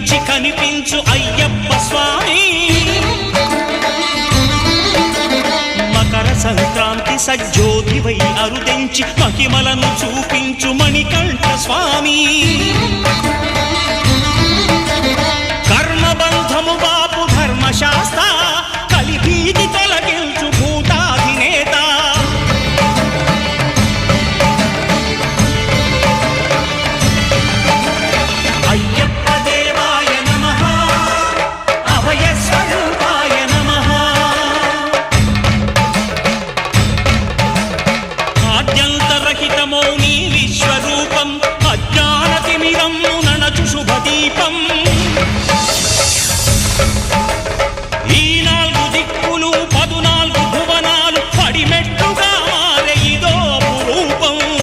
కనిపించి కనిపించు అయ్యప్ప స్వామి. మకర సంక్రాంతి సజ్జోతివై అరుదెంచి మహిమలను చూపించు మణికంఠ స్వామి. కర్మబంధము బాపు ధర్మశాస్త్ర కలిభీతి తొలగించు భూతాధినేత. అయ్యప్ప దేవాయ నమః అభయ స్వరూపాయ నమః. ఆద్యంతరహితమౌ నీ విశ్వరూప